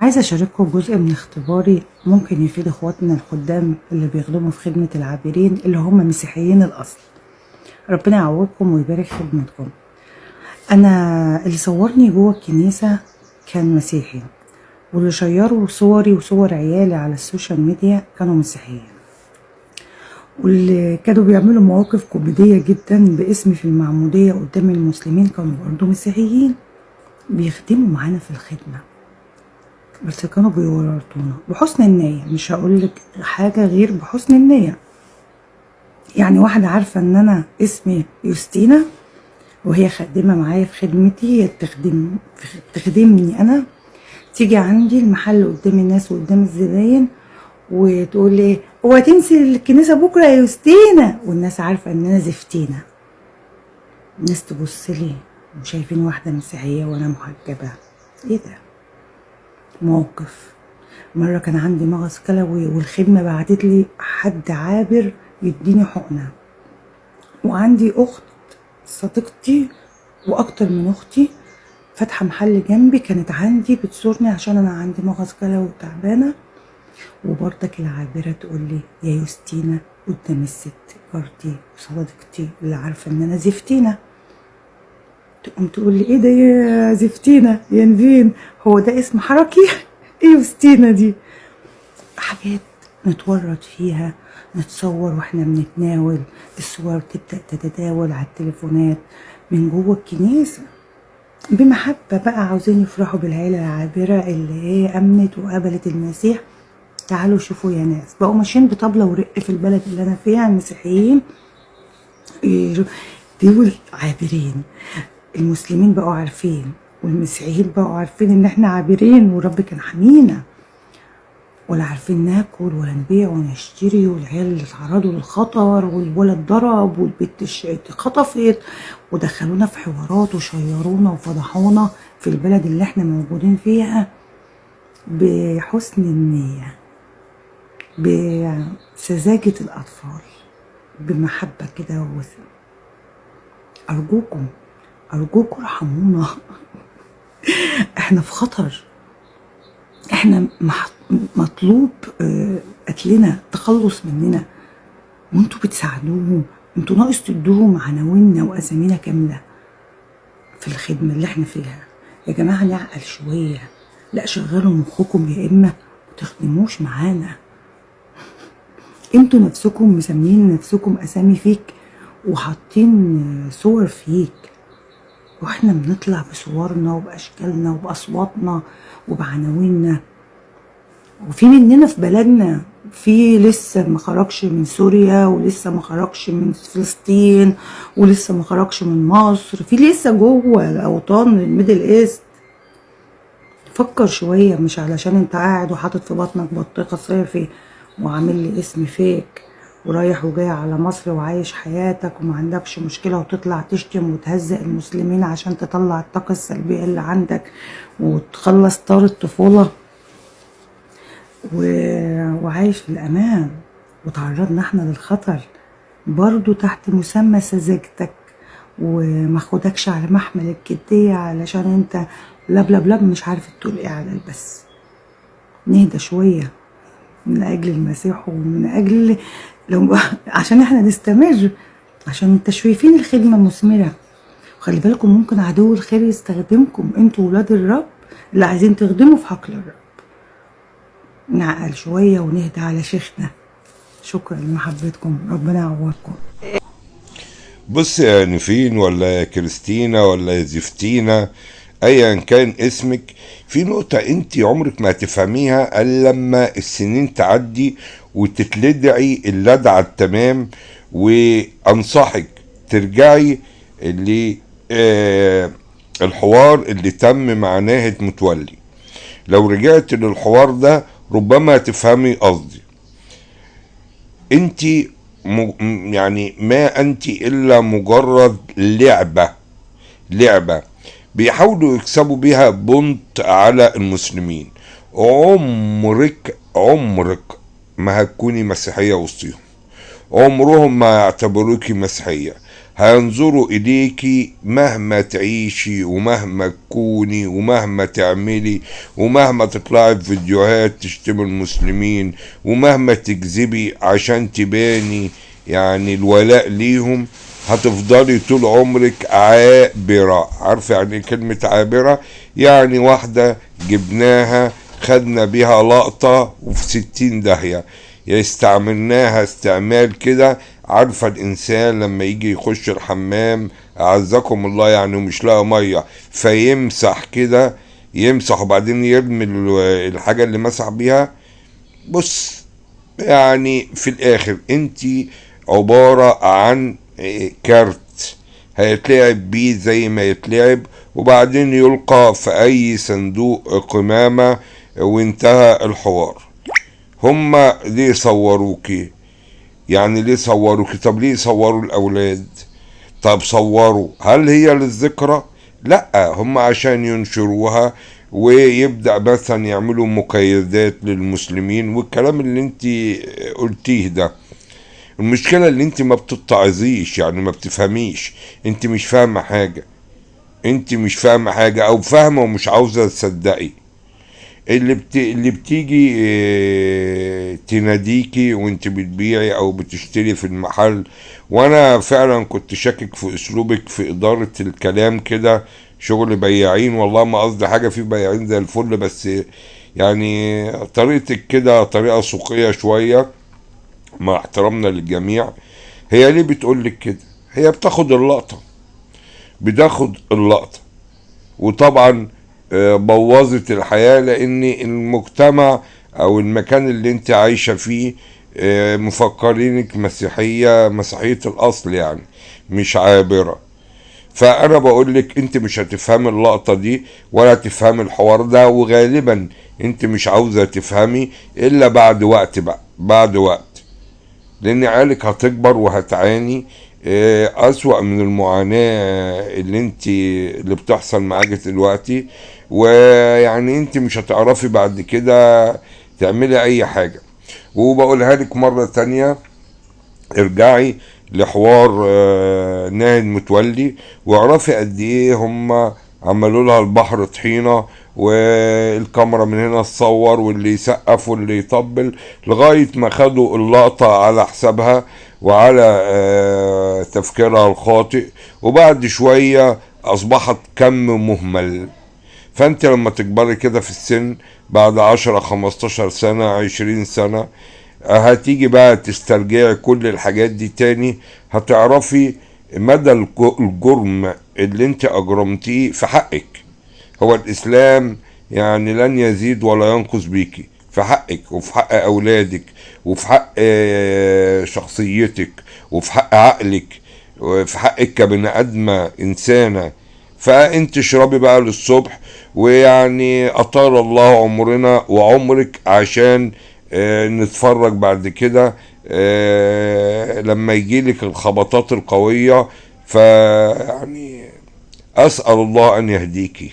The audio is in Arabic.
عايزة أشارككم جزء من اختباري ممكن يفيد اخواتنا الخدام اللي بيخدموا في خدمة العابرين اللي هم مسيحيين الأصل. ربنا يعوضكم ويبارك خدمتكم. أنا اللي صورني جوه الكنيسة كان مسيحي، واللي شيروا صوري وصور عيالي على السوشيال ميديا كانوا مسيحيين، واللي كانوا بيعملوا مواقف كوميدية جدا باسمي في المعمودية قدام المسلمين كانوا برضه مسيحيين بيخدموا معانا في الخدمة، بس كانوا بيورطونا بحسن النية. مش هقولك حاجة غير بحسن النية. يعني واحدة عارفة ان انا اسمي يوستينا وهي خادمة معايا في خدمتي، هي تخدمني انا، تيجي عندي المحل قدام الناس وقدام الزباين وتقول لي هو تنسي الكنيسة بكرة يا يوستينا، والناس عارفة ان انا زفتينا. الناس تبص لي وشايفين واحدة مسيحية وانا محجبة. ايه ده؟ موقف. مرة كان عندي مغص كلوي والخدمة بعتت لي حد عابر يديني حقنة، وعندي أخت صديقتي وأكتر من أختي فاتحة محل جنبي كانت عندي بتزورني عشان أنا عندي مغص كلوي وتعبانة، وبرضك العابرة تقول لي يا يوستينا قدام الست جارتي وصديقتي اللي عارفة إن أنا زفتينا. تقوم تقول لي ايه ده يا زفتينا يا نفين، هو ده اسم حركي؟ ايه يوستينا دي؟ حاجات نتورط فيها، نتصور واحنا بنتناول، الصور تبدأ تتداول على التليفونات من جوه الكنيسة بمحبة بقى، عاوزين يفرحوا بالعيلة العابرة اللي هي أمنت وقبلت المسيح. تعالوا شوفوا يا ناس، بقوا ماشيين بطبلة ورق في البلد اللي أنا فيها المسيحيين دول عابرين، المسلمين بقوا عارفين والمسيحيين بقوا عارفين ان احنا عابرين ورب كان حمينا، ولا عارفين ناكل ولا نبيع ونشتري، والعيال اللي اتعرضوا للخطر والولد ضرب والبت اتخطفت ودخلونا في حوارات وشيرونا وفضحونا في البلد اللي احنا موجودين فيها بحسن النية، بسذاجة الأطفال، بمحبة كده ووسم. أرجوكم ارحمونا. احنا في خطر، احنا مطلوب قتلنا، تخلص مننا، وانتوا بتساعدوهم، انتوا ناقص تدوهم عناويننا واسامينا كاملة في الخدمة اللي احنا فيها. يا جماعة نعقل شوية، لا شغلوا مخكم يا اما متخدموش معانا. انتوا نفسكم مسمين نفسكم اسامي فيك وحاطين صور فيك، واحنا بنطلع بصورنا وباشكالنا وباصواتنا وبعناويننا، وفي مننا في بلدنا في لسه ما خرجش من سوريا ولسه ما خرجش من فلسطين ولسه ما خرجش من مصر، في لسه جوه الاوطان الميدل ايست. فكر شويه، مش علشان انت قاعد وحاطط في بطنك بطيخه صيفي وعامل لي اسم فيك ورايح وجاي على مصر وعايش حياتك وما عندكش مشكلة وتطلع تشتم وتهزق المسلمين عشان تطلع الطاقة السلبية اللي عندك وتخلص طار الطفولة وعايش في الأمان، وتعرضنا احنا للخطر برضو تحت مسمى سذاجتك وما خدكش على محمل الجدية علشان انت لبلب مش عارف تقول ايه على البس. نهدى شوية من اجل المسيح ومن اجل عشان احنا نستمر، عشان انت شايفين الخدمة مثمرة. وخلي بالكم ممكن عدو الخير يستخدمكم انتوا ولاد الرب اللي عايزين تخدموا في حقل الرب. نعقل شوية ونهدى على شيخنا. شكرا لمحبتكم، ربنا يعوضكم. بص يا نفين ولا يا كريستينا ولا يا زفتينا ايا كان اسمك، في نقطة انت عمرك ما تفهميها الا لما السنين تعدي وتتلدعي اللدعة التمام. وانصحك ترجعي الحوار اللي تم مع ناهد متولي. لو رجعت للحوار ده ربما تفهمي قصدي. انت يعني ما انت الا مجرد لعبة بيحاولوا يكسبوا بيها بونت على المسلمين. عمرك ما هتكوني مسيحية وسطيهم، عمرهم ما يعتبروكي مسيحية. هينظروا إليكي مهما تعيشي ومهما تكوني ومهما تعملي ومهما تطلعي في فيديوهات تشتم المسلمين ومهما تكذبي عشان تباني يعني الولاء ليهم، هتفضلي طول عمرك عابرة. عارفة يعني ايه كلمة عابرة؟ يعني واحدة جبناها خدنا بيها لقطة وفي 60 داهية، يا استعملناها استعمال كده. عارفة الإنسان لما يجي يخش الحمام أعزكم الله يعني ومش لاقي مية فيمسح كده، يمسح وبعدين يرمي الحاجة اللي مسح بيها. بص يعني في الآخر انت عبارة عن كارت هيتلعب بيه زي ما يتلعب وبعدين يلقى في أي صندوق قمامة وانتهى الحوار. هما ليه صوروكي؟ يعني ليه صوروكي؟ طب ليه صوروا الأولاد؟ طب صوروا، هل هي للذكرى؟ لا، هم عشان ينشروها ويبدأ مثلا يعملوا مقيدات للمسلمين والكلام اللي انت قلتيه ده. المشكلة اللي انت ما بتتعظيش، يعني ما بتفهميش، انت مش فاهمة حاجة، انت مش فاهمة حاجة او فاهمة ومش عاوزة تصدقي. اللي بتيجي تناديكي وانت بتبيعي او بتشتري في المحل، وانا فعلا كنت شاكك في اسلوبك في ادارة الكلام كده، شغل بياعين. والله ما قصدي حاجة، في بياعين زي الفل، بس يعني طريقتك كده طريقة سوقية شوية مع احترامنا للجميع. هي ليه بتقولك كده؟ هي بتاخد اللقطة، بتاخد اللقطة. وطبعا بوظت الحياة، لان المجتمع او المكان اللي انت عايشة فيه مفكرينك مسيحية، مسيحية الاصل يعني، مش عابرة. فانا بقولك انت مش هتفهم اللقطة دي ولا تفهم الحوار ده، وغالبا انت مش عاوزة تفهمي الا بعد وقت بقى، بعد وقت، لان عيالك هتكبر وهتعاني اسوأ من المعاناة اللي بتحصل معاك دلوقتي. ويعني انت مش هتعرفي بعد كده تعملي اي حاجة. وبقولها لك مرة تانية، ارجعي لحوار ناهد متولي واعرفي قد ايه هم عملوا لها البحر طحينة، والكاميرا من هنا تصور واللي يسقف واللي يطبل لغاية ما خدوا اللقطة على حسابها وعلى تفكيرها الخاطئ، وبعد شوية اصبحت كم مهمل. فانت لما تكبري كده في السن بعد 10 15 سنة 20 سنة، هتيجي بقى تسترجعي كل الحاجات دي تاني، هتعرفي مدى الجرم اللي انت اجرمتيه في حقك. هو الاسلام يعني لن يزيد ولا ينقص بيكي، في حقك وفي حق اولادك وفي حق شخصيتك وفي حق عقلك وفي حقك كبني ادمة انسانة. فانت اشربي بقى للصبح، ويعني اطال الله عمرنا وعمرك عشان نتفرج بعد كده لما يجيلك الخبطات القوية. فيعني أسأل الله أن يهديكي.